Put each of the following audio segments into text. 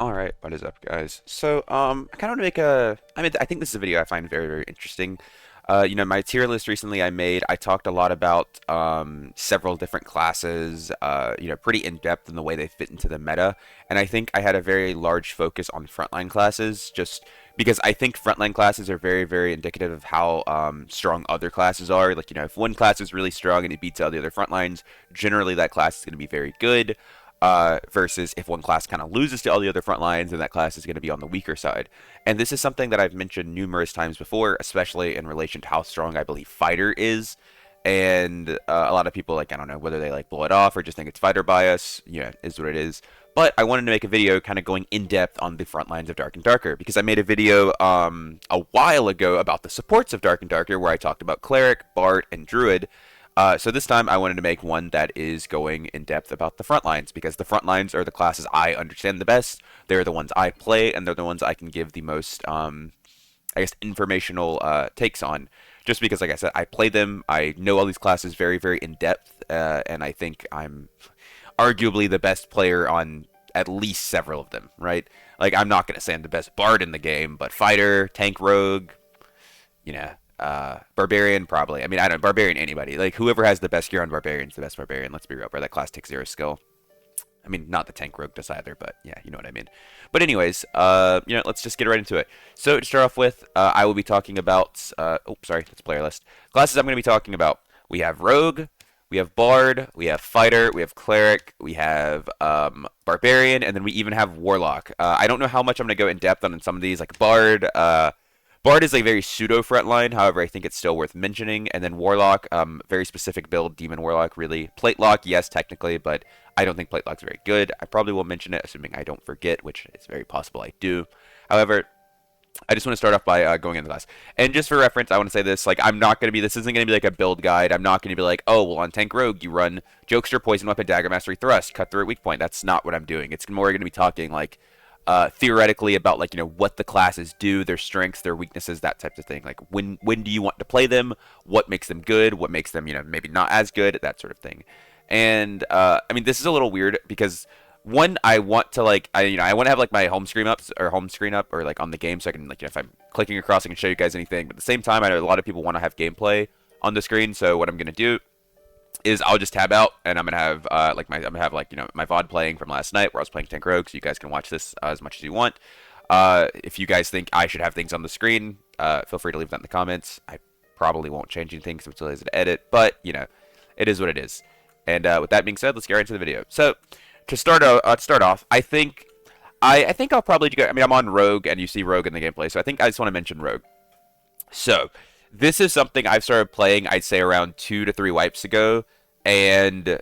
Alright, what is up, guys? So, I kind of want to make I think this is a video I find very, very interesting. My tier list recently I made, I talked a lot about, several different classes, pretty in-depth in the way they fit into the meta, and I think I had a very large focus on frontline classes, just because I think frontline classes are very, very indicative of how, strong other classes are. Like, if one class is really strong and it beats out the other frontlines, generally that class is going to be very good. Versus if one class kind of loses to all the other front lines, then that class is going to be on the weaker side. And this is something that I've mentioned numerous times before, especially in relation to how strong I believe fighter is. And a lot of people, like, I don't know whether they like blow it off or just think it's fighter bias. Yeah, is what it is. But I wanted to make a video kind of going in depth on the front lines of Dark and Darker because I made a video a while ago about the supports of Dark and Darker where I talked about Cleric, Bard, and Druid. So this time I wanted to make one that is going in depth about the front lines because the front lines are the classes I understand the best. They're the ones I play, and they're the ones I can give the most, I guess, informational takes on. Just because, like I said, I play them. I know all these classes very, very in depth, and I think I'm arguably the best player on at least several of them. Right? Like I'm not gonna say I'm the best bard in the game, but fighter, tank, rogue, you know, Barbarian probably. I mean, I don't know, Barbarian anybody. Like whoever has the best gear on Barbarian is the best Barbarian. Let's be real, bro. That class takes 0 skill. I mean, not the tank rogue does either, but yeah, you know what I mean. But anyways, let's just get right into it. So to start off with, I will be talking about, oh, sorry, that's player list. Classes I'm going to be talking about. We have rogue, we have bard, we have fighter, we have cleric, we have barbarian, and then we even have warlock. I don't know how much I'm going to go in depth on some of these, like bard. Bard is a very pseudo frontline, however, I think it's still worth mentioning. And then Warlock, very specific build, Demon Warlock, really. Plate Lock, yes, technically, but I don't think Plate Lock's very good. I probably will mention it, assuming I don't forget, which is very possible I do. However, I just want to start off by going into the class. And just for reference, I want to say this, like, this isn't going to be like a build guide. I'm not going to be like, oh, well, on Tank Rogue, you run Jokester, Poison Weapon, Dagger Mastery, Thrust, Cut Through at Weak Point. That's not what I'm doing. It's more going to be talking, like, theoretically about like what the classes do, their strengths, their weaknesses, that type of thing. Like when do you want to play them? What makes them good? What makes them maybe not as good? That sort of thing. And I mean this is a little weird because one I want to like I want to have like my home screen up or like on the game so I can like if I'm clicking across I can show you guys anything. But at the same time I know a lot of people want to have gameplay on the screen. So what I'm gonna do is I'll just tab out and I'm gonna have my VOD playing from last night where I was playing Tank Rogue, so you guys can watch this as much as you want. If you guys think I should have things on the screen, feel free to leave that in the comments. I probably won't change anything because I'm too lazy to edit, but it is what it is. And with that being said, let's get right into the video. So to start off, I think I'll probably go. I mean, I'm on Rogue, and you see Rogue in the gameplay, so I think I just want to mention Rogue. So this is something I've started playing, I'd say around 2 to 3 wipes ago, and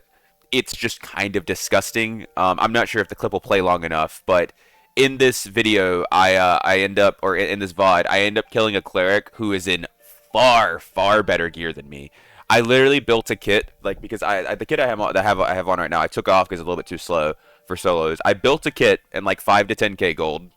it's just kind of disgusting. I'm not sure if the clip will play long enough, but in this video, I end up, or in this VOD, I end up killing a cleric who is in far, far better gear than me. I literally built a kit, like because the kit I have on right now, I took off because it's a little bit too slow for solos. I built a kit in like 5 to 10k gold.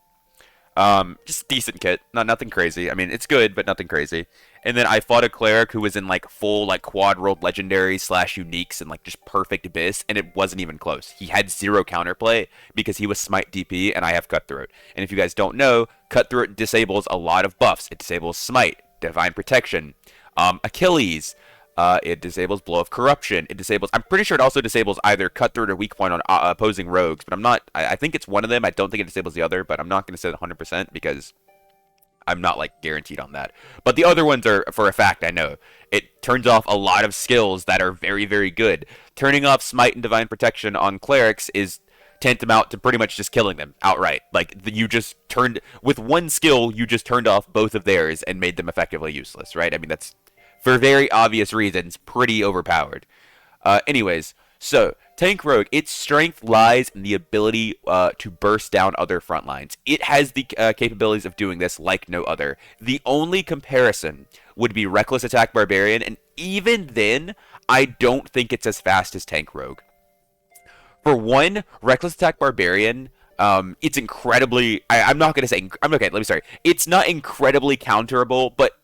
Just decent kit, nothing crazy. I mean, it's good, but nothing crazy. And then I fought a cleric who was in like full like quad rolled legendary / uniques and like just perfect abyss, and it wasn't even close. He had 0 counterplay because he was smite DP and I have cutthroat. And if you guys don't know, cutthroat disables a lot of buffs. It disables smite, divine protection, Achilles. It disables Blow of Corruption. It disables. I'm pretty sure it also disables either Cutthroat or Weak Point on opposing rogues, but I'm not. I think it's one of them. I don't think it disables the other, but I'm not going to say 100% because I'm not like guaranteed on that. But the other ones are for a fact. I know it turns off a lot of skills that are very, very good. Turning off Smite and Divine Protection on clerics is tantamount to pretty much just killing them outright. Like you just turned with one skill, you just turned off both of theirs and made them effectively useless, right? I mean that's for very obvious reasons, pretty overpowered. Anyways, so Tank Rogue, its strength lies in the ability to burst down other front lines. It has the capabilities of doing this like no other. The only comparison would be Reckless Attack Barbarian, and even then, I don't think it's as fast as Tank Rogue. For one, Reckless Attack Barbarian, it's incredibly... I'm not going to say... Okay, let me start. It's not incredibly counterable, but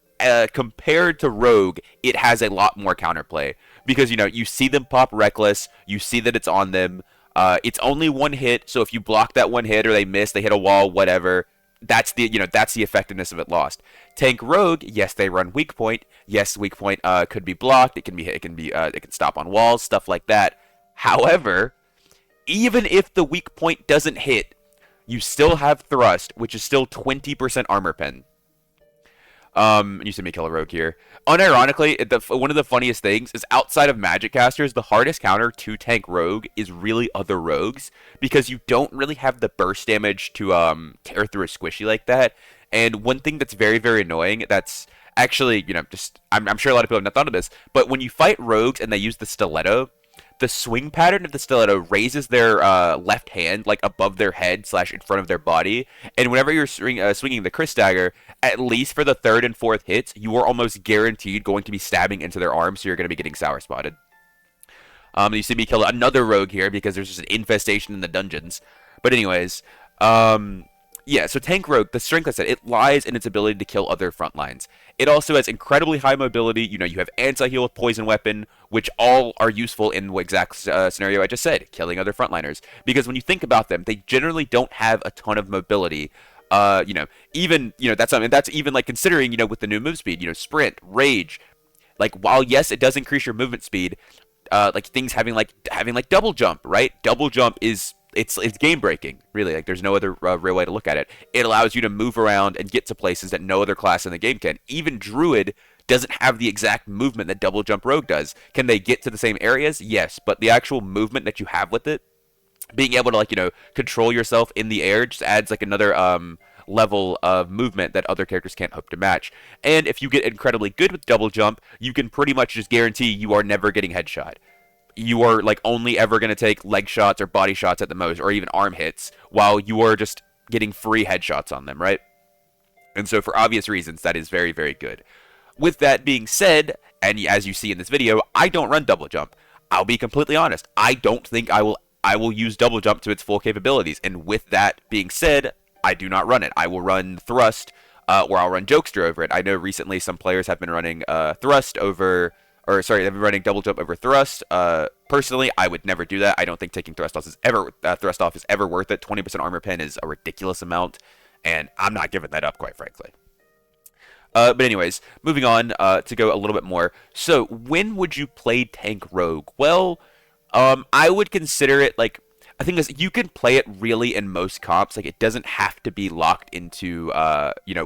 compared to Rogue, it has a lot more counterplay because you see them pop Reckless, you see that it's on them, It's only one hit, so if you block that one hit or they miss, they hit a wall, whatever. That's the effectiveness of it lost. Tank Rogue, yes, they run weak point. Yes, weak point could be blocked. It can stop on walls, stuff like that. However, even if the weak point doesn't hit, you still have thrust, which is still 20% armor pen. You see me kill a rogue here. Unironically, one of the funniest things is outside of magic casters, the hardest counter to tank rogue is really other rogues because you don't really have the burst damage to tear through a squishy like that. And one thing that's very, very annoying, that's actually, just I'm sure a lot of people have not thought of this, but when you fight rogues and they use the stiletto, the swing pattern of the stiletto raises their left hand like above their head / in front of their body, and whenever you're swinging the Chris dagger, at least for the third and fourth hits, you are almost guaranteed going to be stabbing into their arm, so you're going to be getting sour spotted. You see me kill another rogue here because there's just an infestation in the dungeons. But anyways, yeah, so Tank Rogue, the strength I said, it lies in its ability to kill other front lines. It also has incredibly high mobility. You have anti-heal with Poison Weapon, which all are useful in the exact scenario I just said, killing other frontliners. Because when you think about them, they generally don't have a ton of mobility. That's even like considering, with the new move speed, sprint, rage. Like, while yes, it does increase your movement speed, like things having double jump, right? Double jump is it's game breaking, really. Like, there's no other real way to look at it. It allows you to move around and get to places that no other class in the game can. Even Druid doesn't have the exact movement that double jump rogue does. Can they get to the same areas? Yes, but the actual movement that you have with it, being able to control yourself in the air, just adds like another level of movement that other characters can't hope to match. And if you get incredibly good with double jump, you can pretty much just guarantee you are never getting headshot. You are like only ever going to take leg shots or body shots at the most, or even arm hits, while you are just getting free headshots on them, right? And so for obvious reasons, that is very, very good. With that being said, and as you see in this video, I don't run double jump. I'll be completely honest. I don't think I will use double jump to its full capabilities. And with that being said, I do not run it. I will run thrust, or I'll run jokester over it. I know recently some players have been running thrust over, or sorry, they've been running double jump over thrust. Personally, I would never do that. I don't think taking thrust off is ever worth it. 20% armor pen is a ridiculous amount, and I'm not giving that up, quite frankly. But anyways, moving on to go a little bit more. So, when would you play tank rogue? Well, I would consider it like, I think you can play it really in most comps. Like, it doesn't have to be locked into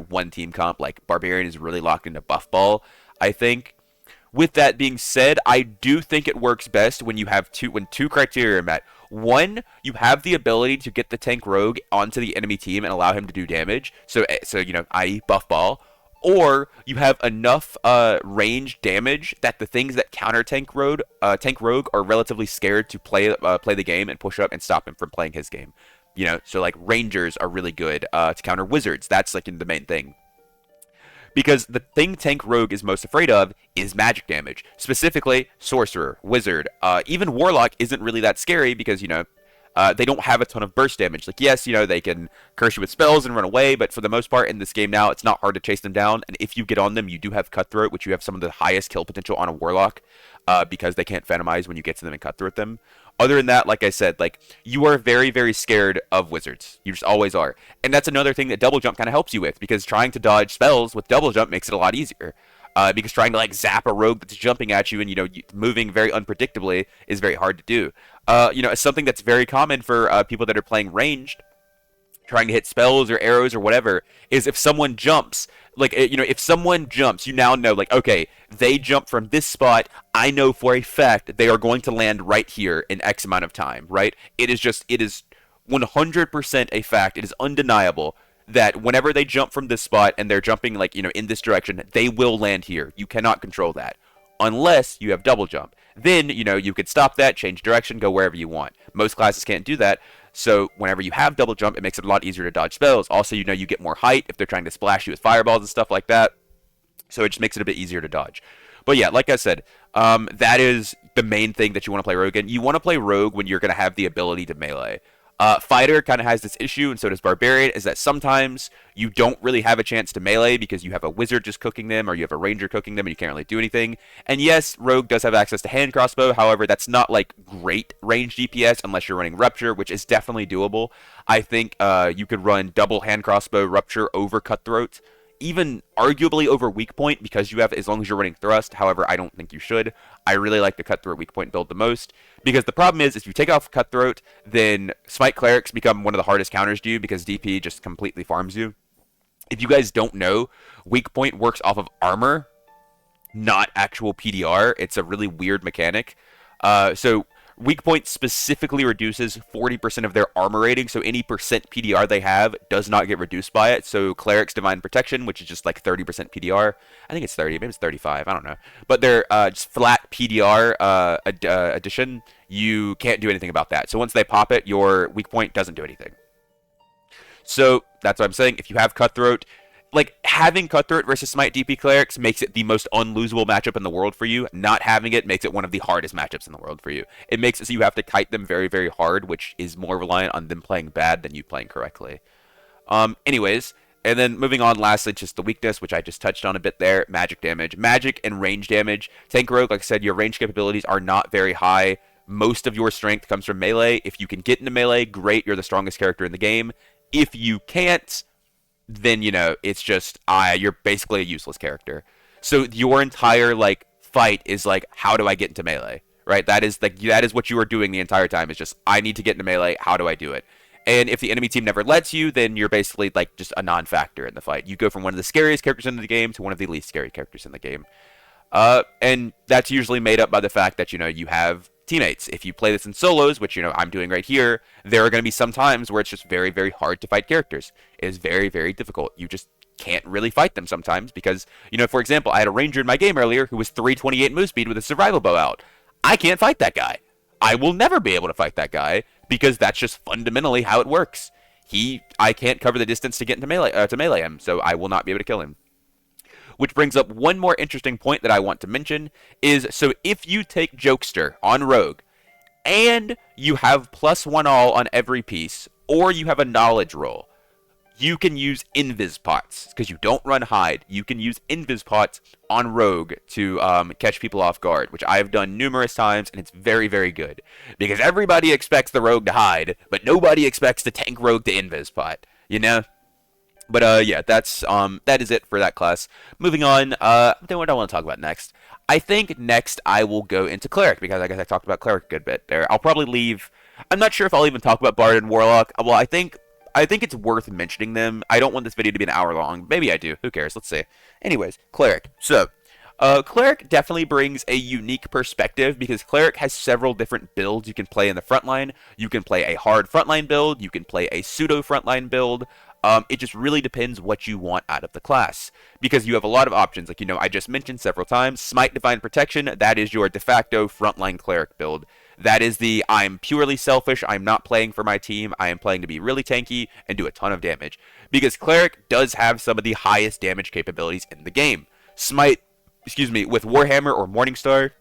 one team comp. Like, Barbarian is really locked into buff ball, I think. With that being said, I do think it works best when two criteria are met. One, you have the ability to get the tank rogue onto the enemy team and allow him to do damage. So i.e. buff ball. Or you have enough range damage that the things that counter tank rogue are relatively scared to play the game and push up and stop him from playing his game. So like rangers are really good to counter wizards. That's like the main thing. Because the thing tank rogue is most afraid of is magic damage. Specifically, sorcerer, wizard, even warlock isn't really that scary because they don't have a ton of burst damage. Like, yes, they can curse you with spells and run away, but for the most part in this game now, it's not hard to chase them down. And if you get on them, you do have Cutthroat, which you have some of the highest kill potential on a warlock, because they can't phantomize when you get to them and Cutthroat them. Other than that, like I said, like, you are very, very scared of wizards. You just always are. And that's another thing that double jump kind of helps you with, because trying to dodge spells with double jump makes it a lot easier. Because trying to like zap a rogue that's jumping at you and moving very unpredictably is very hard to do. It's something that's very common for people that are playing ranged, trying to hit spells or arrows or whatever, is if someone jumps, if someone jumps, you now know, like, okay, they jump from this spot, I know for a fact they are going to land right here in X amount of time, right? It is 100% a fact, it is undeniable that whenever they jump from this spot and they're jumping, in this direction, they will land here. You cannot control that. Unless you have double jump. Then, you could stop that, change direction, go wherever you want. Most classes can't do that. So whenever you have double jump, it makes it a lot easier to dodge spells. Also, you get more height if they're trying to splash you with fireballs and stuff like that. So it just makes it a bit easier to dodge. But yeah, like I said, that is the main thing that you want to play rogue in. You want to play rogue when you're going to have the ability to melee. Fighter kind of has this issue, and so does Barbarian, is that sometimes you don't really have a chance to melee because you have a wizard just cooking them, or you have a ranger cooking them, and you can't really do anything. And yes, Rogue does have access to hand crossbow. However, that's not like great range DPS unless you're running Rupture, which is definitely doable. I think you could run double hand crossbow Rupture over Cutthroat, even arguably over weak point because you have, as long as you're running thrust. However, I don't think you should. I really like the Cutthroat weak point build the most because the problem is if you take off Cutthroat, then Smite Clerics become one of the hardest counters to you because DP just completely farms you. If you guys don't know, weak point works off of armor, not actual PDR. It's a really weird mechanic. So weak point specifically reduces 40% of their armor rating, so any percent PDR they have does not get reduced by it. So Cleric's Divine Protection, which is just like 30% PDR, I think it's 30, maybe it's 35, I don't know. But they're just flat PDR addition, you can't do anything about that. So once they pop it, your weak point doesn't do anything. So that's what I'm saying. If you have Cutthroat, like having Cutthroat versus Smite DP Clerics makes it the most unlosable matchup in the world for you. Not having it makes it one of the hardest matchups in the world for you. It makes it so you have to kite them very, very hard, which is more reliant on them playing bad than you playing correctly. Anyways, and then moving on, lastly, just the weakness, which I just touched on a bit there, magic damage. Magic and range damage. Tank Rogue, like I said, your range capabilities are not very high. Most of your strength comes from melee. If you can get into melee, great, you're the strongest character in the game. If you can't, then it's just you're basically a useless character. So your entire like fight is like, how do I get into melee? Right? That is what you are doing the entire time. Is just, I need to get into melee. How do I do it? And if the enemy team never lets you, then you're basically like just a non-factor in the fight. You go from one of the scariest characters in the game to one of the least scary characters in the game. And that's usually made up by the fact that you have teammates. If you play this in solos, which I'm doing right here, there are going to be some times where it's just very, very hard to fight characters. It is very, very difficult. You just can't really fight them sometimes because, for example, I had a ranger in my game earlier who was 328 move speed with a survival bow out. I can't fight that guy. I will never be able to fight that guy because that's just fundamentally how it works. I can't cover the distance to get into melee him, so I will not be able to kill him. Which brings up one more interesting point that I want to mention is, so if you take Jokester on Rogue, and you have +1 all on every piece, or you have a knowledge roll, you can use Invis Pots, because you don't run hide. You can use Invis Pots on Rogue to catch people off guard, which I've done numerous times, and it's very, very good. Because everybody expects the Rogue to hide, but nobody expects the tank Rogue to Invis Pot, But yeah, that is it for that class. Moving on, then what do I want to talk about next? I think next I will go into Cleric, because I guess I talked about Cleric a good bit there. I'll probably leave. I'm not sure if I'll even talk about Bard and Warlock. Well, I think it's worth mentioning them. I don't want this video to be an hour long. Maybe I do. Who cares? Let's see. Anyways, Cleric. So, Cleric definitely brings a unique perspective because Cleric has several different builds you can play in the frontline. You can play a hard frontline build. You can play a pseudo frontline build. It just really depends what you want out of the class, because you have a lot of options. Like, I just mentioned several times, Smite Divine Protection, that is your de facto frontline Cleric build. That is the, I'm purely selfish, I'm not playing for my team, I am playing to be really tanky and do a ton of damage. Because Cleric does have some of the highest damage capabilities in the game. Smite, with Warhammer or Morningstar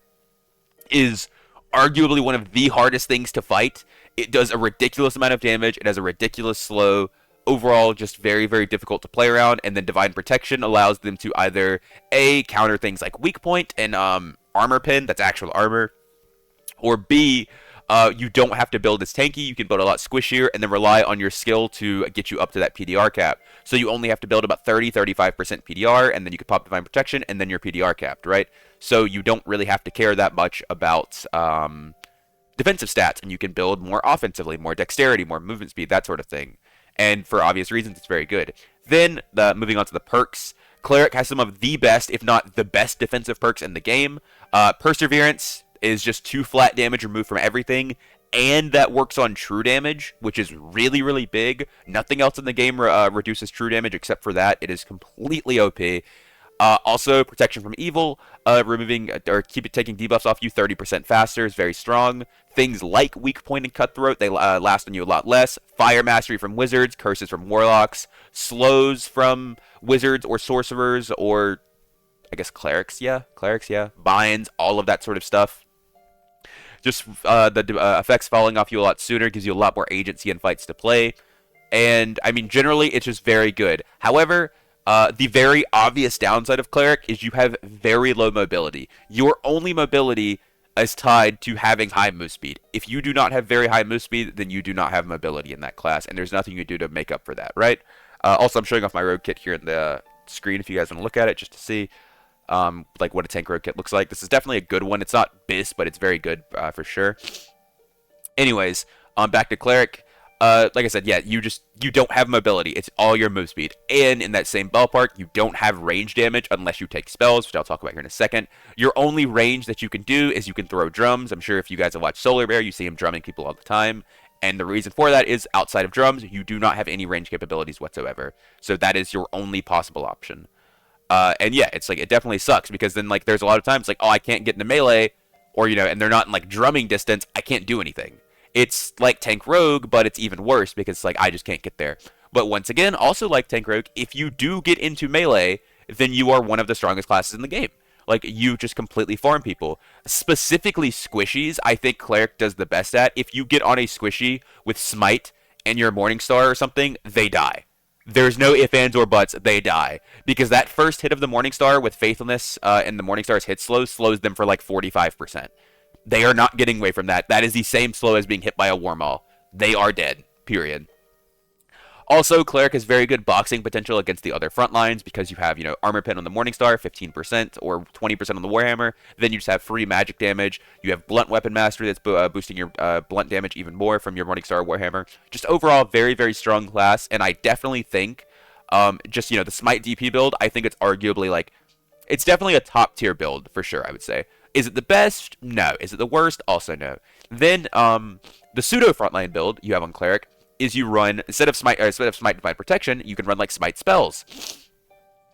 is arguably one of the hardest things to fight. It does a ridiculous amount of damage, it has a ridiculous slow, overall just very, very difficult to play around, and then Divine Protection allows them to either A, counter things like weak point and armor pin, that's actual armor, or B, you don't have to build as tanky, you can build a lot squishier and then rely on your skill to get you up to that PDR cap. So you only have to build about 30-35% PDR, and then you can pop Divine Protection, and then you're PDR capped, right? So you don't really have to care that much about defensive stats, and you can build more offensively, more dexterity, more movement speed, that sort of thing. And for obvious reasons, it's very good. Then, moving on to the perks, Cleric has some of the best, if not the best, defensive perks in the game. Perseverance is just 2 flat damage removed from everything, and that works on true damage, which is really, really big. Nothing else in the game reduces true damage except for that. It is completely OP. Also, Protection from Evil, removing or taking debuffs off you 30% faster is very strong. Things like Weak Point and Cutthroat, they last on you a lot less. Fire Mastery from Wizards, Curses from Warlocks, Slows from Wizards or Sorcerers, or I guess Clerics, yeah. Binds, all of that sort of stuff. Just the effects falling off you a lot sooner gives you a lot more agency in fights to play. And I mean, generally, it's just very good. However, the very obvious downside of Cleric is you have very low mobility. Your only mobility is tied to having high move speed. If you do not have very high move speed, then you do not have mobility in that class, and there's nothing you do to make up for that, right? Also, I'm showing off my rogue kit here in the screen if you guys want to look at it, just to see like what a tank rogue kit looks like. This is definitely a good one. It's not BIS, but it's very good for sure. Anyways, back to Cleric. Like I said, yeah, you don't have mobility. It's all your move speed. And in that same ballpark, you don't have range damage unless you take spells, which I'll talk about here in a second. Your only range that you can do is you can throw drums. I'm sure if you guys have watched Solar Bear, you see him drumming people all the time. And the reason for that is outside of drums, you do not have any range capabilities whatsoever. So that is your only possible option. And yeah, it's like, it definitely sucks because then like there's a lot of times like, oh, I can't get into melee, or, you know, and they're not in like drumming distance, I can't do anything. It's like Tank Rogue, but it's even worse because like I just can't get there. But once again, also like Tank Rogue, if you do get into melee, then you are one of the strongest classes in the game. Like, you just completely farm people. Specifically squishies, I think Cleric does the best at. If you get on a squishy with Smite and your Morningstar or something, they die. There's no ifs, ands, or buts, they die. Because that first hit of the Morningstar with Faithfulness and the Morningstar's hit slows them for like 45%. They are not getting away from that. That is the same slow as being hit by a Warmaul. They are dead. Period. Also, Cleric has very good boxing potential against the other front lines because you have, you know, Armor Pen on the Morningstar, 15% or 20% on the Warhammer. Then you just have free magic damage. You have Blunt Weapon Mastery that's boosting your blunt damage even more from your Morningstar Warhammer. Just overall, very, very strong class. And I definitely think, just, you know, the Smite DP build, I think it's arguably like, it's definitely a top tier build for sure, I would say. Is it the best? No. Is it the worst? Also no. Then, the pseudo frontline build you have on Cleric is you run, instead of Smite Divine Protection, you can run like Smite spells.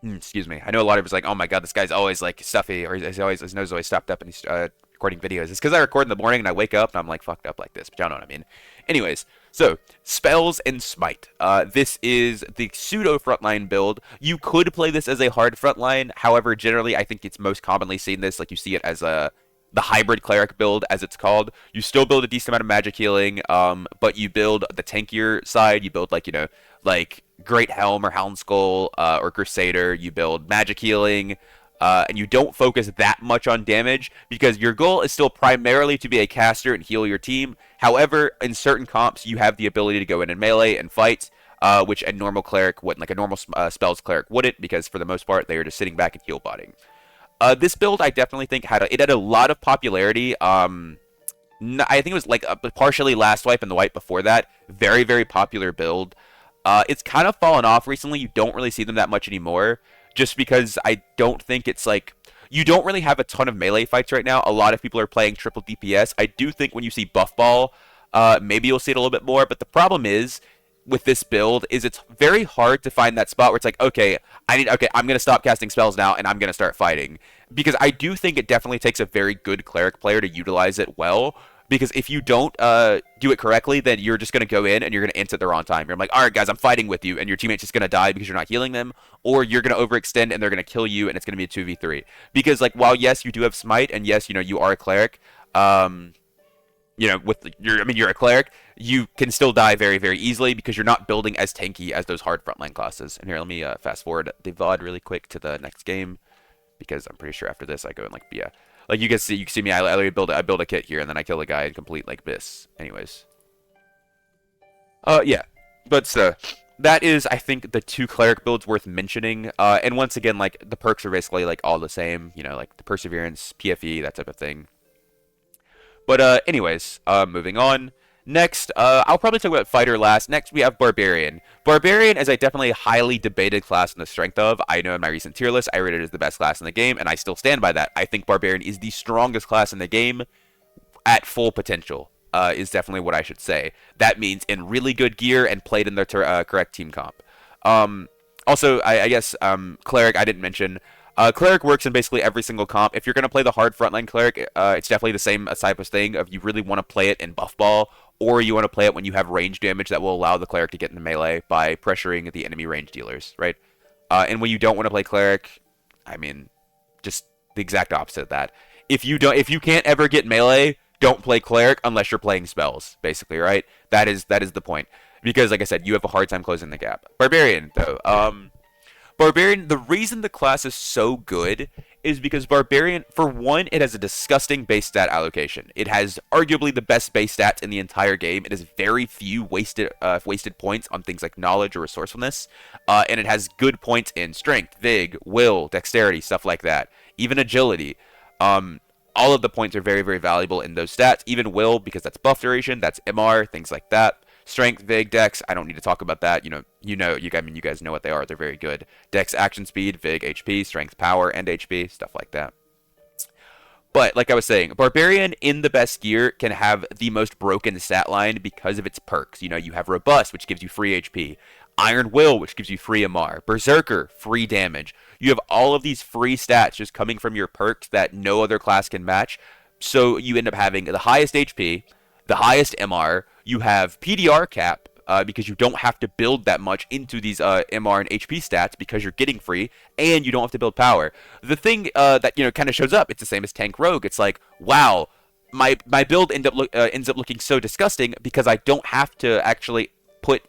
Excuse me. I know a lot of it's like, oh my god, this guy's always like stuffy, or his nose is always stopped up and he's recording videos. It's because I record in the morning and I wake up and I'm like fucked up like this, but y'all know what I mean. Anyways, so spells and Smite. This is the pseudo frontline build. You could play this as a hard frontline. However, generally I think it's most commonly seen this, like you see it as the hybrid Cleric build, as it's called. You still build a decent amount of magic healing, but you build the tankier side. You build, like, you know, like Great Helm or Hound Skull or Crusader. You build magic healing, and you don't focus that much on damage because your goal is still primarily to be a caster and heal your team. However, in certain comps, you have the ability to go in and melee and fight, which a normal Cleric wouldn't, like a normal spells Cleric wouldn't, because for the most part, they are just sitting back and heal botting. This build, I definitely think it had a lot of popularity. I think it was like partially last wipe and the wipe before that. Very, very popular build. It's kind of fallen off recently. You don't really see them that much anymore, just because I don't think it's like, you don't really have a ton of melee fights right now. A lot of people are playing triple DPS. I do think when you see buff ball, maybe you'll see it a little bit more. But the problem is, with this build, is it's very hard to find that spot where it's like, okay, I'm going to stop casting spells now and I'm going to start fighting. Because I do think it definitely takes a very good Cleric player to utilize it well. Because if you don't do it correctly, then you're just going to go in and you're going to int at the wrong time. You're like, all right, guys, I'm fighting with you. And your teammate's just going to die because you're not healing them. Or you're going to overextend and they're going to kill you and it's going to be a 2v3. Because, like, while, yes, you do have Smite and, yes, you know, you are a Cleric, you know, you're a Cleric, you can still die very, very easily because you're not building as tanky as those hard frontline classes. And here, let me fast forward the VOD really quick to the next game, because I'm pretty sure after this I go and, like, yeah. Like, you can see me, I build a kit here, and then I kill a guy and complete, like, this. Anyways. Yeah. But, that is, I think, the two Cleric builds worth mentioning. And once again, like, the perks are basically, like, all the same. You know, like, the Perseverance, PFE, that type of thing. But, anyways, moving on. Next, I'll probably talk about Fighter last. Next, we have Barbarian. Barbarian is a definitely highly debated class in the strength of. I know in my recent tier list, I rated it as the best class in the game, and I still stand by that. I think Barbarian is the strongest class in the game at full potential, is definitely what I should say. That means in really good gear and played in the correct team comp. Also, I guess, Cleric, I didn't mention. Cleric works in basically every single comp. If you're going to play the hard frontline Cleric, it's definitely the same type of thing of you really want to play it in buff ball, or you want to play it when you have range damage that will allow the Cleric to get into melee by pressuring the enemy range dealers, right? And when you don't want to play Cleric, I mean, just the exact opposite of that. If you can't ever get melee, don't play Cleric unless you're playing spells, basically, right? That is the point. Because, like I said, you have a hard time closing the gap. Barbarian, though. Barbarian, the reason the class is so good is because Barbarian, for one, it has a disgusting base stat allocation. It has arguably the best base stats in the entire game. It has very few wasted points on things like knowledge or resourcefulness, and it has good points in strength, vig, will, dexterity, stuff like that. Even agility. All of the points are very, very valuable in those stats. Even will, because that's buff duration, that's MR, things like that. Strength, Vig, Dex. I don't need to talk about that. I mean, you guys know what they are. They're very good. Dex, action speed, Vig, HP, Strength, power, and HP, stuff like that. But like I was saying, Barbarian in the best gear can have the most broken stat line because of its perks. You have Robust, which gives you free HP. Iron Will, which gives you free MR. Berserker, free damage. You have all of these free stats just coming from your perks that no other class can match. So you end up having the highest HP, the highest MR. You have PDR cap because you don't have to build that much into these MR and HP stats because you're getting free, and you don't have to build power. The thing that kind of shows up, it's the same as Tank Rogue. It's like, wow, my build ends up looking so disgusting because I don't have to actually put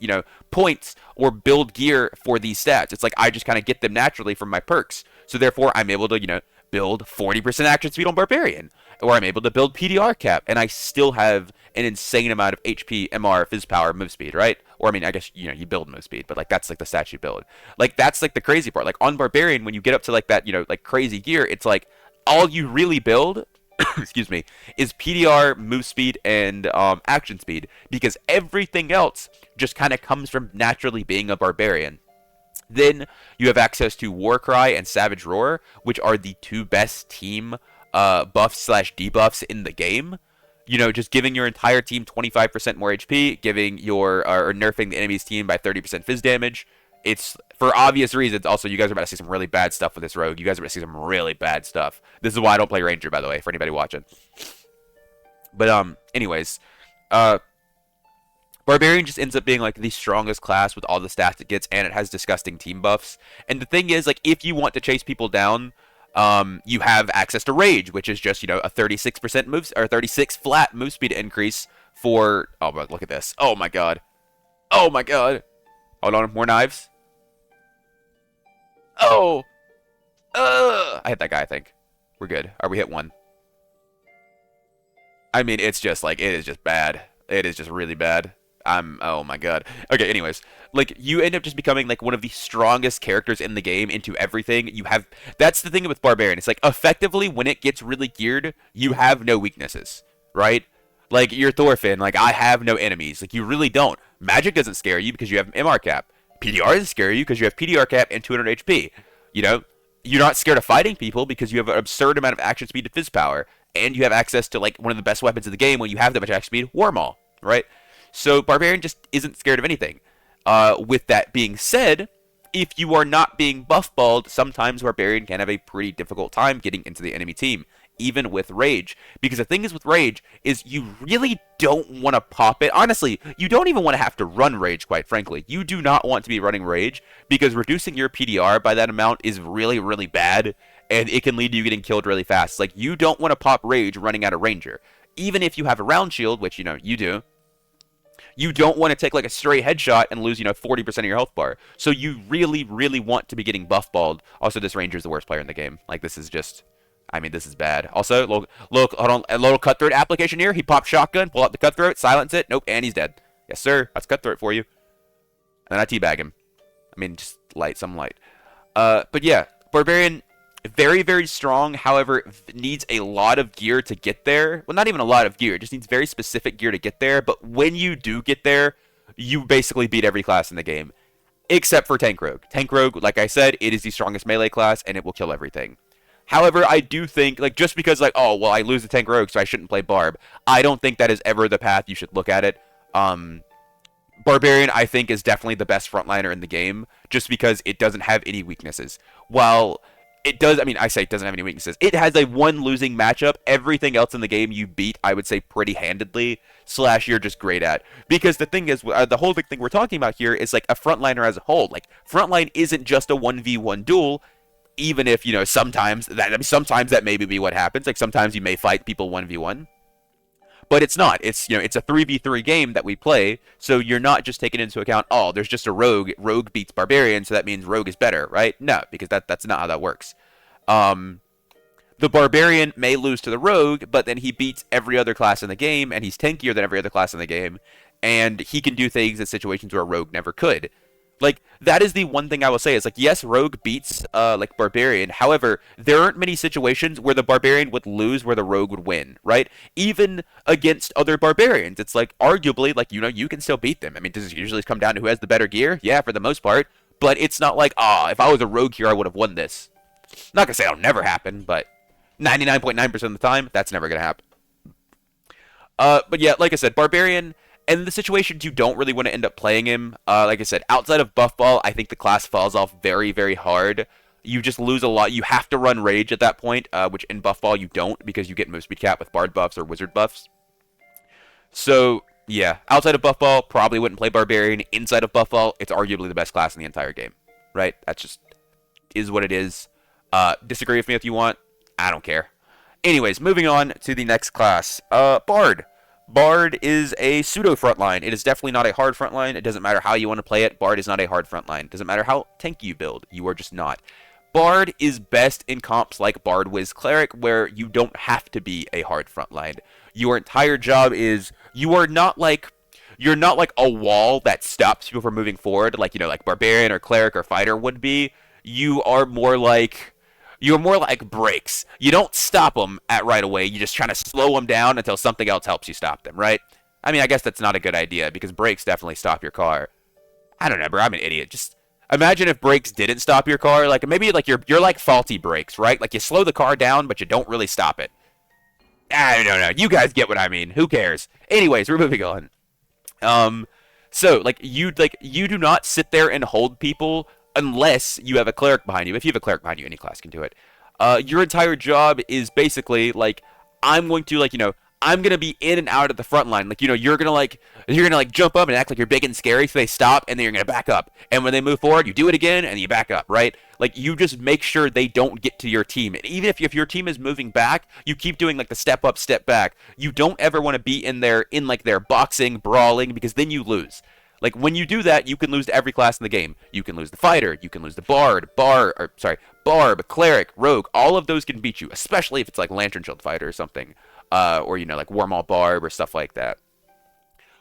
points or build gear for these stats. It's like I just kind of get them naturally from my perks. So therefore, I'm able to build 40% action speed on Barbarian, or I'm able to build PDR cap, and I still have an insane amount of HP, MR, Fizz power, move speed, right? Or I mean, I guess you build move speed, but like that's like the stats you build. Like that's like the crazy part. Like on Barbarian, when you get up to like that, like crazy gear, it's like all you really build, excuse me, is PDR, move speed, and action speed, because everything else just kind of comes from naturally being a Barbarian. Then you have access to Warcry and Savage Roar, which are the two best team buffs/debuffs in the game. Just giving your entire team 25% more HP, giving or nerfing the enemy's team by 30% fizz damage. It's for obvious reasons. Also, you guys are about to see some really bad stuff with this rogue. You guys are about to see some really bad stuff. This is why I don't play Ranger, by the way, for anybody watching. But anyways, Barbarian just ends up being like the strongest class with all the stats it gets, and it has disgusting team buffs. And the thing is, like, if you want to chase people down, you have access to Rage, which is just a 36% moves or 36 flat move speed increase for. Oh, but look at this! Oh my god! Oh my god! Hold on, more knives. Oh! I hit that guy, I think. We're good. We hit one. I mean, it's just like, it is just bad. It is just really bad. Oh my god. Okay, anyways. Like, you end up just becoming, like, one of the strongest characters in the game into everything. That's the thing with Barbarian. It's like, effectively, when it gets really geared, you have no weaknesses, right? Like, you're Thorfinn, like, I have no enemies. Like, you really don't. Magic doesn't scare you because you have MR cap. PDR doesn't scare you because you have PDR cap and 200 HP. You're not scared of fighting people because you have an absurd amount of action speed and fizz power. And you have access to, like, one of the best weapons in the game when you have that much action speed, War Maul, right? So Barbarian just isn't scared of anything. With that being said, if you are not being buff-balled, sometimes Barbarian can have a pretty difficult time getting into the enemy team, even with Rage. Because the thing is with Rage is you really don't want to pop it. Honestly, you don't even want to have to run Rage, quite frankly. You do not want to be running Rage because reducing your PDR by that amount is really, really bad, and it can lead to you getting killed really fast. Like, you don't want to pop Rage running out of Ranger. Even if you have a round shield, which, you do, you don't want to take like a stray headshot and lose, 40% of your health bar. So you really, really want to be getting buff-balled. Also, this Ranger's the worst player in the game. Like, this is just, I mean, this is bad. Also, look, hold on, a little Cutthroat application here. He pops shotgun, pull out the Cutthroat, silence it. Nope, and he's dead. Yes, sir. That's Cutthroat for you. And then I teabag him. I mean, just some light. But yeah, Barbarian, very, very strong. However, needs a lot of gear to get there. Well, not even a lot of gear. It just needs very specific gear to get there. But when you do get there, you basically beat every class in the game. Except for Tank Rogue. Tank Rogue, like I said, it is the strongest melee class, and it will kill everything. However, I do think, like, just because, like, oh, well, I lose the Tank Rogue, so I shouldn't play Barb. I don't think that is ever the path you should look at it. Barbarian, I think, is definitely the best frontliner in the game, just because it doesn't have any weaknesses. While it does, I mean, I say it doesn't have any weaknesses. It has a one losing matchup. Everything else in the game you beat, I would say, pretty handedly, / you're just great at. Because the thing is, the whole big thing we're talking about here is, like, a frontliner as a whole. Like, frontline isn't just a 1v1 duel, even if, sometimes that maybe be what happens. Like, sometimes you may fight people 1v1. but it's not. It's it's a 3v3 game that we play, so you're not just taking into account, oh, there's just a rogue. Rogue beats barbarian, so that means rogue is better, right? No, because that's not how that works. Um, the barbarian may lose to the rogue, but then he beats every other class in the game, and he's tankier than every other class in the game, and he can do things in situations where rogue never could. Like, that is the one thing I will say is, like, yes, rogue beats like barbarian. However, there aren't many situations where the barbarian would lose where the rogue would win, right? Even against other barbarians, it's like, arguably, like, you can still beat them. I mean, does it usually come down to who has the better gear? Yeah, for the most part. But it's not like, if I was a rogue here, I would have won this. Not gonna say it'll never happen, but 99.9% of the time, that's never gonna happen. But yeah, like I said, barbarian. And the situations you don't really want to end up playing him, like I said, outside of buffball, I think the class falls off very, very hard. You just lose a lot. You have to run rage at that point, which in buffball you don't because you get move speed cap with bard buffs or wizard buffs. So yeah, outside of buffball, probably wouldn't play barbarian. Inside of buffball, it's arguably the best class in the entire game, right? That just is what it is. Disagree with me if you want. I don't care. Anyways, moving on to the next class, Bard. Bard is a pseudo frontline. It is definitely not a hard frontline. It doesn't matter how you want to play it. Bard is not a hard frontline. It doesn't matter how tanky you build. You are just not. Bard is best in comps like Bard Wiz Cleric, where you don't have to be a hard frontline. Your entire job is you're not like a wall that stops people from moving forward, like like Barbarian or Cleric or Fighter would be. You are more like You're more like brakes. You don't stop them at right away. You just try to slow them down until something else helps you stop them, right? I mean, I guess that's not a good idea because brakes definitely stop your car. I don't know, bro. I'm an idiot. Just imagine if brakes didn't stop your car. Like maybe like you're like faulty brakes, right? Like you slow the car down, but you don't really stop it. I don't know. You guys get what I mean. Who cares? Anyways, we're moving on. So you do not sit there and hold people unless you have a cleric behind you. If you have a cleric behind you, any class can do it. Your entire job is basically like I'm going to I'm gonna be in and out of the front line. Like you're gonna jump up and act like you're big and scary, so they stop, and then you're gonna back up. And when they move forward, you do it again, and you back up, right? Like you just make sure they don't get to your team. And even if your team is moving back, you keep doing like the step up, step back. You don't ever want to be in their boxing, brawling, because then you lose. Like when you do that, you can lose to every class in the game. You can lose the fighter, you can lose the barb, cleric, rogue. All of those can beat you, especially if it's like lantern shield fighter or something, or like warmaul barb or stuff like that.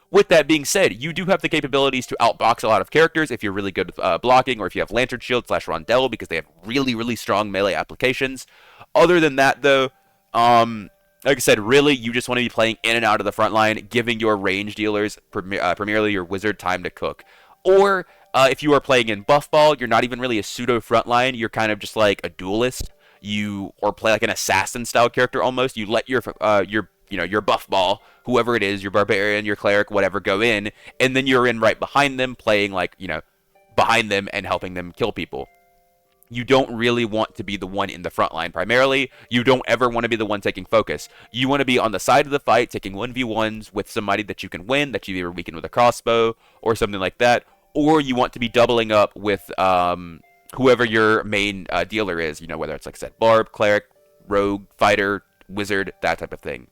With that being said, you do have the capabilities to outbox a lot of characters if you're really good with blocking, or if you have lantern shield / rondelle, because they have really, really strong melee applications. Other than that, though, like I said, really, you just want to be playing in and out of the front line, giving your range dealers, primarily your wizard, time to cook. Or, if you are playing in buffball, you're not even really a pseudo frontline, you're kind of just like a duelist. Or play like an assassin-style character almost. You let your buffball, whoever it is, your barbarian, your cleric, whatever, go in, and then you're in right behind them, playing like, behind them and helping them kill people. You don't really want to be the one in the front line primarily. You don't ever want to be the one taking focus. You want to be on the side of the fight, taking 1v1s with somebody that you can win, that you either weaken with a crossbow or something like that. Or you want to be doubling up with whoever your main dealer is, whether it's, like I said, barb, cleric, rogue, fighter, wizard, that type of thing.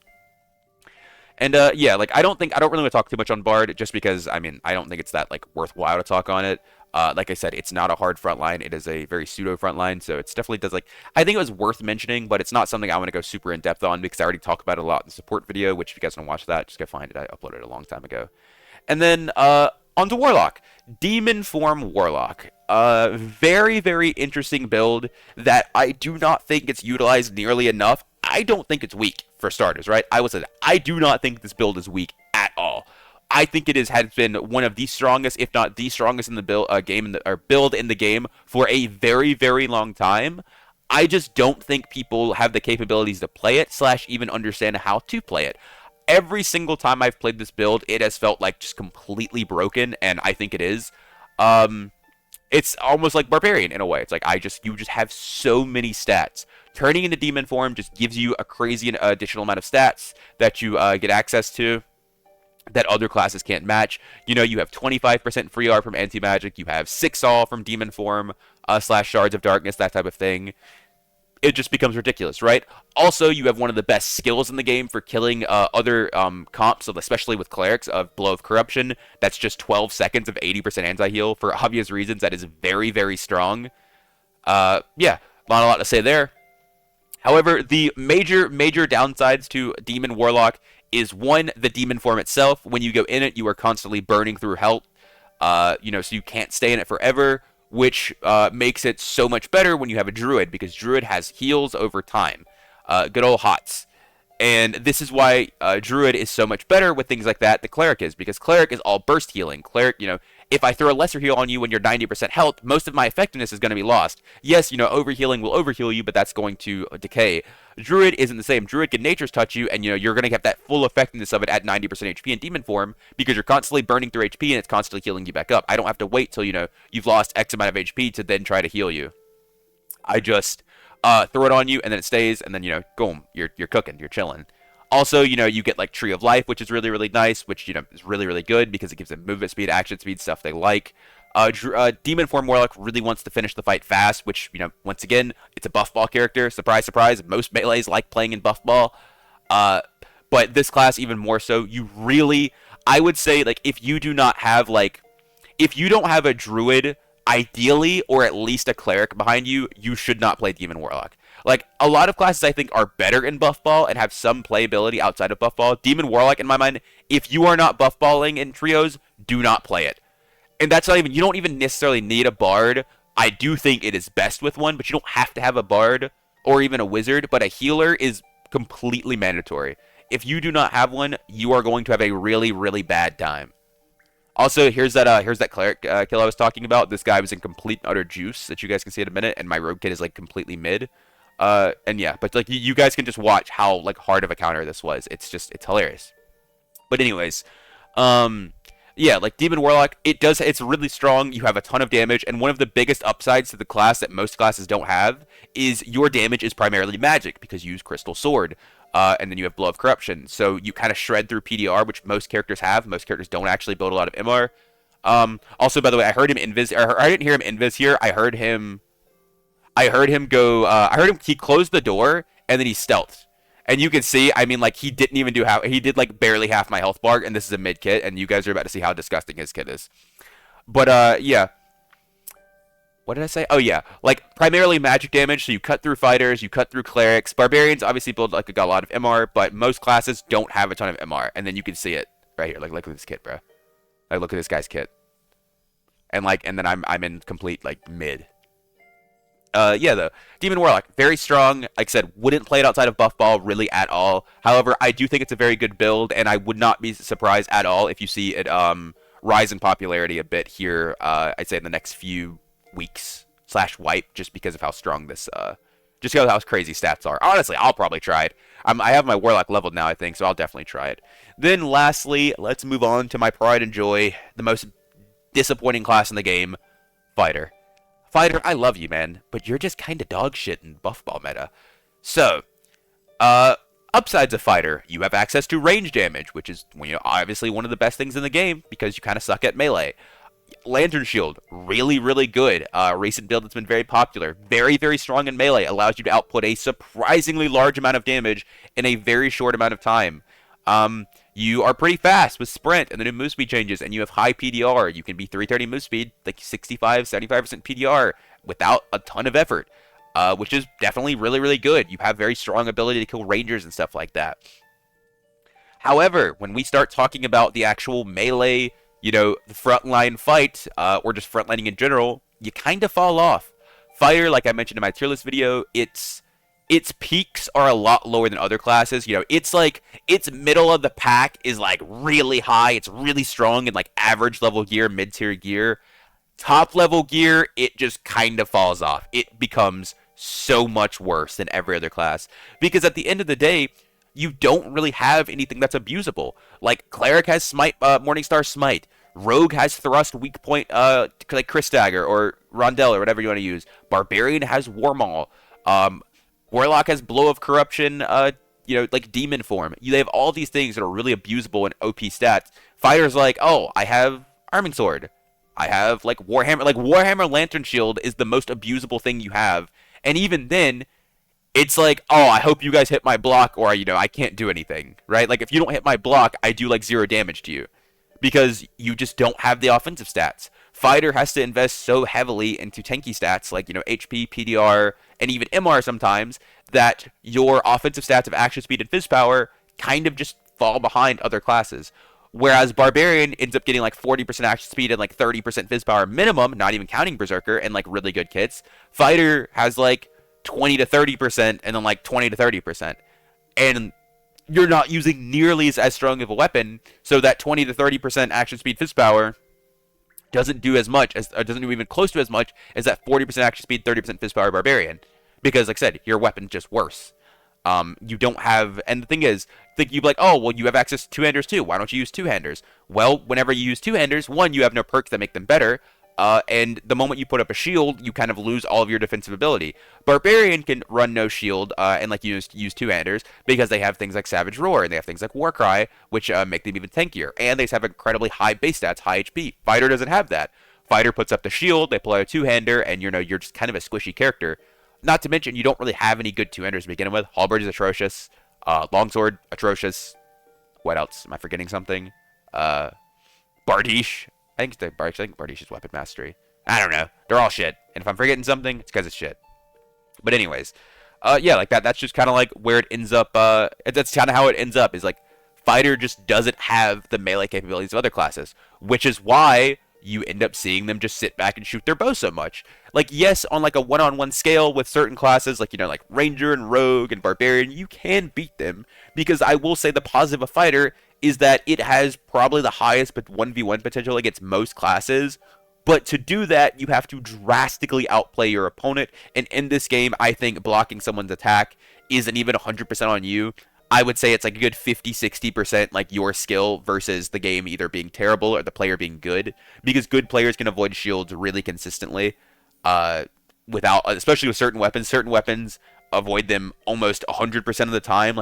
And yeah, like I don't really want to talk too much on Bard, just because I don't think it's that like worthwhile to talk on it. Like I said, it's not a hard front line. It is a very pseudo front line, so it's definitely does like I think it was worth mentioning, but it's not something I want to go super in depth on because I already talked about it a lot in the support video. Which if you guys want to watch that, just go find it. I uploaded it a long time ago. And then onto Warlock, Demon Form Warlock. Very, very interesting build that I do not think it's utilized nearly enough. I don't think it's weak, for starters, right? I will say that. I do not think this build is weak at all. I think it has been one of the strongest, if not the strongest in the build in the game for a very, very long time. I just don't think people have the capabilities to play it, / even understand how to play it. Every single time I've played this build, it has felt like just completely broken, and I think it is. It's almost like Barbarian in a way. It's like you just have so many stats. Turning into demon form just gives you a crazy additional amount of stats that you get access to that other classes can't match. You have 25% free R from anti-magic. You have 6 all from demon form / shards of darkness, that type of thing. it just becomes ridiculous, right? Also, you have one of the best skills in the game for killing other comps, especially with clerics, of Blow of Corruption. That's just 12 seconds of 80% anti-heal. For obvious reasons, that is very, very strong. Yeah, not a lot to say there. However, the major downsides to Demon Warlock is one, the demon form itself. When you go in it, you are constantly burning through health. So you can't stay in it forever, which makes it so much better when you have a druid, because druid has heals over time. Good old HOTS. And this is why druid is so much better with things like that. The cleric is, because cleric is all burst healing. Cleric, if I throw a lesser heal on you when you're 90% health, most of my effectiveness is going to be lost. Yes, overhealing will overheal you, but that's going to decay. Druid isn't the same. Druid can nature's touch you, and you're going to have that full effectiveness of it at 90% HP in demon form, because you're constantly burning through HP and it's constantly healing you back up. I don't have to wait till you've lost X amount of HP to then try to heal you. I just throw it on you, and then it stays, and then boom, you're cooking, you're chilling. Also, you get like Tree of Life, which is really, really nice, which is really, really good because it gives them movement speed, action speed, stuff they like. Demon Form Warlock really wants to finish the fight fast, which once again, it's a buff ball character. Surprise, surprise. Most melees like playing in buff ball, but this class even more so. I would say, like, if you don't have a druid, ideally, or at least a cleric behind you, you should not play Demon Warlock. Like, a lot of classes I think are better in buff ball and have some playability outside of buff ball. Demon Warlock, in my mind, if you are not buff balling in trios, do not play it. And that's not even, you don't even necessarily need a bard. I do think it is best with one, but you don't have to have a bard or even a wizard, but a healer is completely mandatory. If you do not have one, you are going to have a really, really bad time. Also, here's that cleric kill I was talking about. This guy was in complete and utter juice that you guys can see in a minute, and my rogue kit is like completely mid. And yeah, but like you guys can just watch how like hard of a counter this was. It's hilarious. But anyways, yeah, like Demon Warlock, it's really strong. You have a ton of damage, and one of the biggest upsides to the class that most classes don't have is your damage is primarily magic, because you use Crystal Sword. And then you have Blow of Corruption. So you kind of shred through PDR, which most characters have. Most characters don't actually build a lot of MR. Also, by the way, I heard him invis. I didn't hear him invis here. I heard him go. He closed the door and then he stealthed. And you can see, I mean, like, he didn't even he did like barely half my health bar. And this is a mid kit, and you guys are about to see how disgusting his kit is. But yeah. What did I say? Oh, yeah. Like, primarily magic damage, so you cut through fighters, you cut through clerics. Barbarians obviously build, like, a lot of MR, but most classes don't have a ton of MR. And then you can see it right here. Like, look at this kit, bro. Like, look at this guy's kit. And, like, and then I'm in complete, like, mid. Yeah, though. Demon Warlock, very strong. Like I said, wouldn't play it outside of buff ball really at all. However, I do think it's a very good build, and I would not be surprised at all if you see it rise in popularity a bit here, I'd say in the next few weeks / wipe, just because of how strong this just because of how crazy stats are. Honestly, I'll probably try it. I have my Warlock leveled now, I think, so I'll definitely try it. Then lastly, let's move on to my pride and joy, the most disappointing class in the game, Fighter. Fighter, I love you, man, but you're just kind of dog shit in buff ball meta. So, upsides of Fighter, you have access to range damage, which is obviously one of the best things in the game, because you kind of suck at melee. Lantern Shield, really, really good. Recent build that's been very popular. Very, very strong in melee. Allows you to output a surprisingly large amount of damage in a very short amount of time. You are pretty fast with Sprint and the new move speed changes, and you have high PDR. You can be 330 move speed, like 65, 75% PDR without a ton of effort, which is definitely really, really good. You have very strong ability to kill rangers and stuff like that. However, when we start talking about the actual melee, the frontline fight, or just frontlining in general, you kind of fall off. Fire, like I mentioned in my tier list video, its peaks are a lot lower than other classes. It's like, its middle of the pack is like really high. It's really strong in like average level gear, mid-tier gear. Top level gear, it just kind of falls off. It becomes so much worse than every other class. Because at the end of the day, you don't really have anything that's abusable. Like, Cleric has Smite, Morningstar Smite. Rogue has Thrust, Weak Point, like Chris Dagger or Rondell or whatever you want to use. Barbarian has War Maul. Warlock has Blow of Corruption, like Demon Form. They have all these things that are really abusable in OP stats. Fighter's like, oh, I have Arming Sword. I have, like, Warhammer. Like, Warhammer Lantern Shield is the most abusable thing you have. And even then, it's like, oh, I hope you guys hit my block, or I can't do anything, right? Like if you don't hit my block, I do like 0 damage to you because you just don't have the offensive stats. Fighter has to invest so heavily into tanky stats like HP, PDR, and even MR sometimes that your offensive stats of action speed and fizz power kind of just fall behind other classes. Whereas Barbarian ends up getting like 40% action speed and like 30% fizz power minimum, not even counting Berserker, and like really good kits. Fighter has like 20 to 30% and then like 20 to 30%. And you're not using nearly as strong of a weapon, so that 20 to 30% action speed fizz power doesn't do as much as, or doesn't do even close to as much as that 40% action speed, 30% fizz power Barbarian. Because, like I said, your weapon's just worse. You don't have, and the thing is, think you'd be like, oh, well, you have access to two-handers too. Why don't you use two-handers? Well, whenever you use two-handers, one, you have no perks that make them better. And the moment you put up a shield, you kind of lose all of your defensive ability. Barbarian can run no shield and like use two-handers because they have things like Savage Roar and they have things like Warcry, which make them even tankier. And they have incredibly high base stats, high HP. Fighter doesn't have that. Fighter puts up the shield, they pull out a two-hander, and you're just kind of a squishy character. Not to mention, you don't really have any good two-handers to begin with. Halberd is atrocious. Longsword, atrocious. What else? Am I forgetting something? Bardiche. I think Bardiche's weapon mastery. I don't know. They're all shit. And if I'm forgetting something, it's because it's shit. But anyways, yeah, like that. That's just kind of like where it ends up. That's kind of how it ends up. Is like Fighter just doesn't have the melee capabilities of other classes, which is why you end up seeing them just sit back and shoot their bow so much. Like, yes, on like a one-on-one scale with certain classes, like like Ranger and Rogue and Barbarian, you can beat them because I will say the positive of Fighter is that it has probably the highest but 1v1 potential against most classes. But to do that, you have to drastically outplay your opponent. And in this game, I think blocking someone's attack isn't even 100% on you. I would say it's like a good 50-60% like your skill versus the game either being terrible or the player being good. Because good players can avoid shields really consistently without, especially with certain weapons. Certain weapons avoid them almost 100% of the time.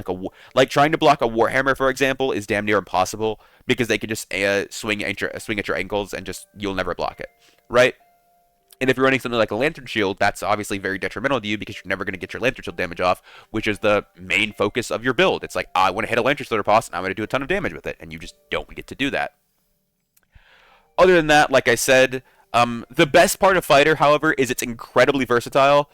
Like trying to block a Warhammer, for example, is damn near impossible because they can just swing at your ankles and just you'll never block it, right? And if you're running something like a Lantern Shield, that's obviously very detrimental to you because you're never going to get your Lantern Shield damage off, which is the main focus of your build. It's like, I want to hit a Lantern Shield boss, and I'm going to do a ton of damage with it, and you just don't get to do that. Other than that, like I said, the best part of Fighter, however, is it's incredibly versatile.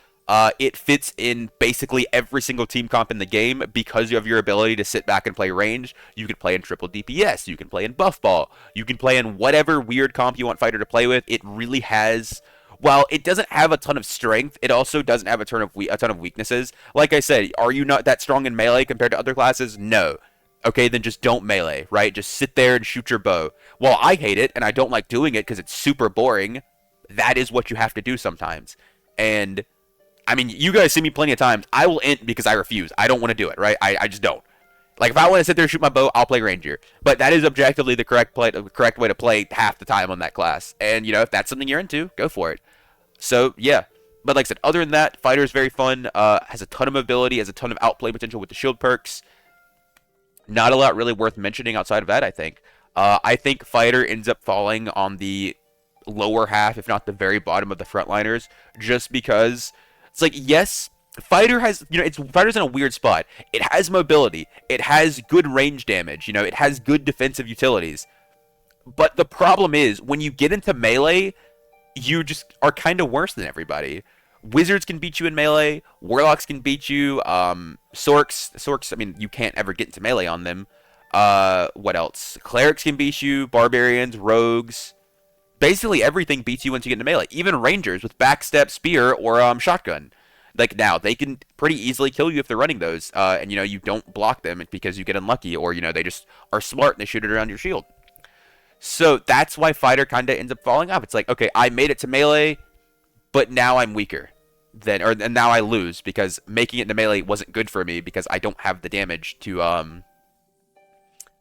It fits in basically every single team comp in the game because you have your ability to sit back and play range. You can play in triple DPS, you can play in buff ball, you can play in whatever weird comp you want Fighter to play with. It really has... While it doesn't have a ton of strength, it also doesn't have a ton of weaknesses. Like I said, are you not that strong in melee compared to other classes? No. Okay, then just don't melee, right? Just sit there and shoot your bow. While I hate it, and I don't like doing it because it's super boring, that is what you have to do sometimes. And, I mean, you guys see me plenty of times. I will int because I refuse. I don't want to do it, right? I just don't. Like, if I want to sit there and shoot my bow, I'll play Ranger. But that is objectively the correct way to play half the time on that class. And, if that's something you're into, go for it. So, yeah. But like I said, other than that, Fighter is very fun, has a ton of mobility, has a ton of outplay potential with the shield perks. Not a lot really worth mentioning outside of that, I think. I think Fighter ends up falling on the lower half, if not the very bottom of the frontliners, just because it's like, yes, Fighter has, Fighter's in a weird spot. It has mobility. It has good range damage. It has good defensive utilities. But the problem is, when you get into melee, you just are kind of worse than everybody. Wizards can beat you in melee. Warlocks can beat you. Sorks, I mean, you can't ever get into melee on them. What else? Clerics can beat you. Barbarians, rogues. Basically everything beats you once you get into melee. Even Rangers with backstep, spear, or shotgun. Like, now, they can pretty easily kill you if they're running those. And, you don't block them because you get unlucky. Or, they just are smart and they shoot it around your shield. So that's why Fighter kind of ends up falling off. It's like, okay, I made it to melee, but now I'm weaker. And now I lose because making it to melee wasn't good for me because I don't have the damage to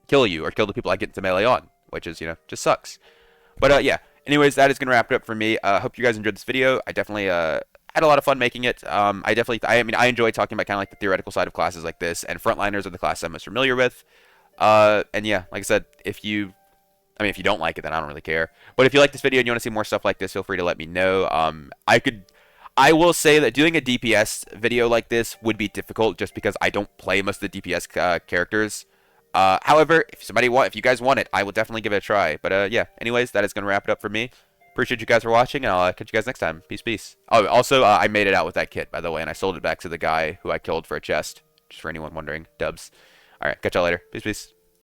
kill you or kill the people I get into melee on, which is, just sucks. But yeah, anyways, that is going to wrap it up for me. I hope you guys enjoyed this video. I definitely had a lot of fun making it. I enjoy talking about kind of like the theoretical side of classes like this, and Frontliners are the classes I'm most familiar with. And yeah, like I said, if you don't like it, then I don't really care. But if you like this video and you want to see more stuff like this, feel free to let me know. I will say that doing a DPS video like this would be difficult just because I don't play most of the DPS characters. However, if you guys want it, I will definitely give it a try. But yeah, anyways, that is gonna wrap it up for me. Appreciate you guys for watching, and I'll catch you guys next time. Peace, peace. Oh, also, I made it out with that kit, by the way, and I sold it back to the guy who I killed for a chest. Just for anyone wondering, dubs. All right, catch y'all later. Peace, peace.